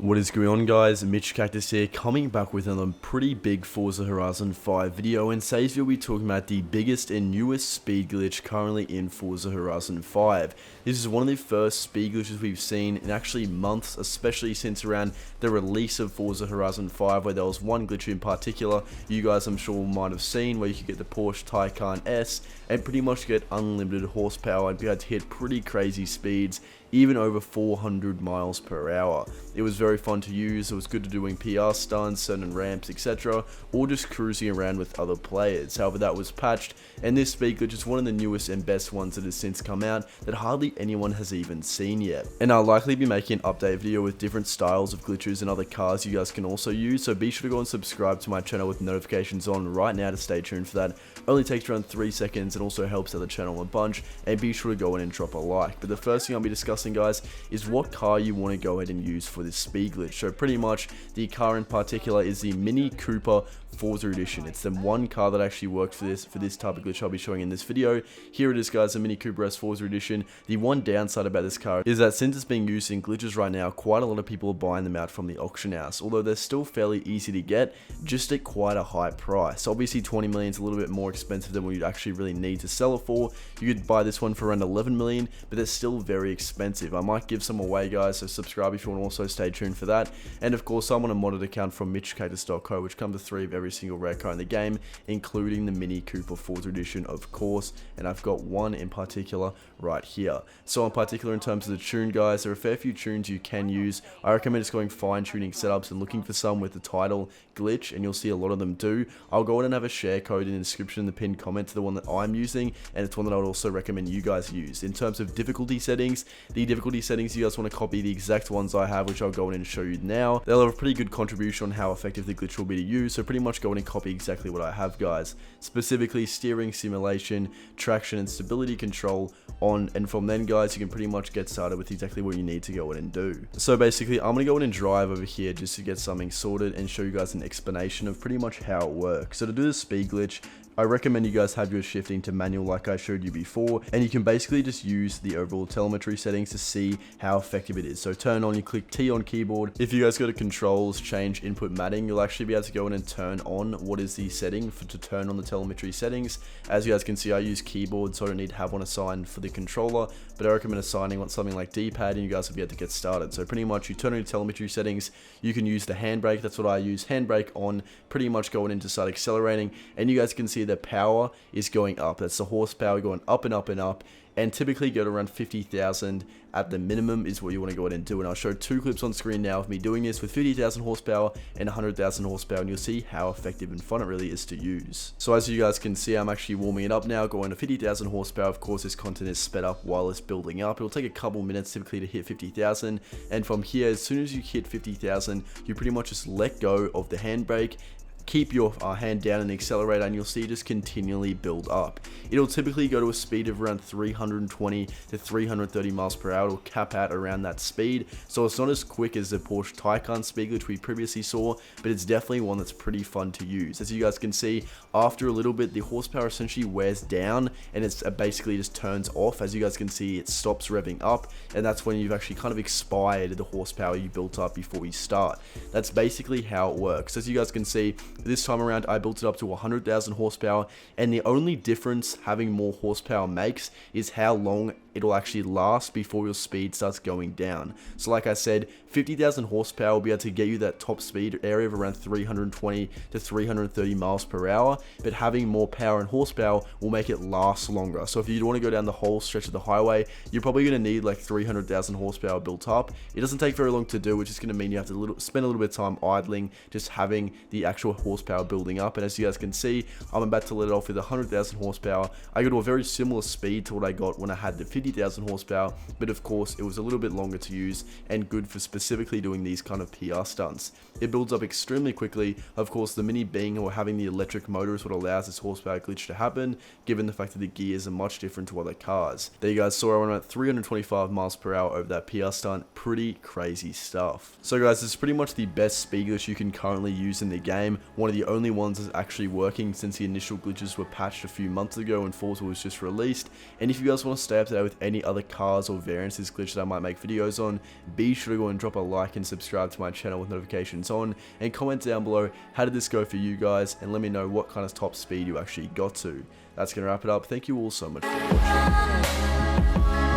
What is going on, guys? MitchCactus here, coming back with another pretty big Forza Horizon 5 video, and today's video we'll be talking about the biggest and newest speed glitch currently in Forza Horizon 5. This is one of the first speed glitches we've seen in actually months, especially since around the release of Forza Horizon 5, where there was one glitch in particular you guys I'm sure might have seen, where you could get the Porsche Taycan S and pretty much get unlimited horsepower and be able to hit pretty crazy speeds, even over 400 miles per hour. It was very fun to use. It was good to doing PR stunts, certain ramps, etc., or just cruising around with other players. However, that was patched, and this speed glitch is one of the newest and best ones that has since come out that hardly anyone has even seen yet. And I'll likely be making an update video with different styles of glitches and other cars you guys can also use, so be sure to go and subscribe to my channel with notifications on right now to stay tuned for that. Only takes around 3 seconds and also helps out the channel a bunch, and be sure to go in and drop a like. But the first thing I'll be discussing, guys, is what car you want to go ahead and use for this speed glitch. So pretty much the car in particular is the Mini Cooper Forza Edition. It's the one car that actually worked for this type of glitch I'll be showing in this video. Here it is, guys, the Mini Cooper S Forza Edition. The one downside about this car is that since it's being used in glitches right now, quite a lot of people are buying them out from the auction house, although they're still fairly easy to get, just at quite a high price. Obviously 20 million is a little bit more expensive than what you'd actually really need to sell it for. You could buy this one for around 11 million, but they're still very expensive. I might give some away, guys, so subscribe if you want to also stay tuned for that. And of course, I'm on a modded account from MitchCactus.co, which comes with 3 of every single rare car in the game, including the Mini Cooper Forza Edition, of course, and I've got one in particular right here. So in particular, in terms of the tune, guys, there are a fair few tunes you can use. I recommend just going fine-tuning setups and looking for some with the title glitch, and you'll see a lot of them do. I'll go ahead and have a share code in the description in the pinned comment to the one that I'm using, and it's one that I would also recommend you guys use. In terms of difficulty settings, the difficulty settings, you guys want to copy the exact ones I have, which I'll go in and show you now. They'll have a pretty good contribution on how effective the glitch will be to use, so pretty much go in and copy exactly what I have, guys. Specifically steering, simulation, traction, and stability control on, and from then, guys, you can pretty much get started with exactly what you need to go in and do. So basically, I'm going to go in and drive over here just to get something sorted and show you guys an explanation of pretty much how it works. So to do the speed glitch, I recommend you guys have your shifting to manual like I showed you before, and you can basically just use the overall telemetry settings to see how effective it is. So turn on, you click T on keyboard. If you guys go to controls, change input matting, you'll actually be able to go in and turn on what is the setting to turn on the telemetry settings. As you guys can see, I use keyboard, so I don't need to have one assigned for the controller, but I recommend assigning on something like D-pad, and you guys will be able to get started. So pretty much you turn on your telemetry settings, you can use the handbrake. That's what I use, handbrake on, pretty much going in to start accelerating, and you guys can see the power is going up. That's the horsepower going up and up and up, and typically go to around 50,000 at the minimum is what you want to go ahead and do. And I'll show 2 clips on screen now of me doing this with 50,000 horsepower and 100,000 horsepower, and you'll see how effective and fun it really is to use. So as you guys can see, I'm actually warming it up now, going to 50,000 horsepower. Of course, this content is sped up while it's building up. It'll take a couple minutes typically to hit 50,000, and from here, as soon as you hit 50,000, you pretty much just let go of the handbrake, keep your hand down in the accelerator, and you'll see it just continually build up. It'll typically go to a speed of around 320 to 330 miles per hour. It'll cap out around that speed, so it's not as quick as the Porsche Taycan speed glitch we previously saw, but it's definitely one that's pretty fun to use. As you guys can see, after a little bit, the horsepower essentially wears down, and it's basically just turns off. As you guys can see, it stops revving up, and that's when you've actually kind of expired the horsepower you built up before you start. That's basically how it works. As you guys can see, this time around, I built it up to 100,000 horsepower, and the only difference having more horsepower makes is how long it'll actually last before your speed starts going down. So like I said, 50,000 horsepower will be able to get you that top speed area of around 320 to 330 miles per hour, but having more power and horsepower will make it last longer. So if you want to go down the whole stretch of the highway, you're probably going to need like 300,000 horsepower built up. It doesn't take very long to do, which is going to mean you have to spend a little bit of time idling, just having the actual horsepower building up. And as you guys can see, I'm about to let it off with 100,000 horsepower. I got to a very similar speed to what I got when I had the 50,000 horsepower, but of course it was a little bit longer to use and good for specifically doing these kind of PR stunts. It builds up extremely quickly. Of course, the Mini being or having the electric motor is what allows this horsepower glitch to happen, given the fact that the gears are much different to other cars. There you guys saw I went at 325 miles per hour over that PR stunt. Pretty crazy stuff. So guys, this is pretty much the best speed glitch you can currently use in the game. One of the only ones that's actually working since the initial glitches were patched a few months ago and Forza was just released. And if you guys want to stay up to date with with any other cars or variants this glitch that I might make videos on, be sure to go and drop a like and subscribe to my channel with notifications on, and comment down below how did this go for you guys, and let me know what kind of top speed you actually got to. That's going to wrap it up. Thank you all so much for watching.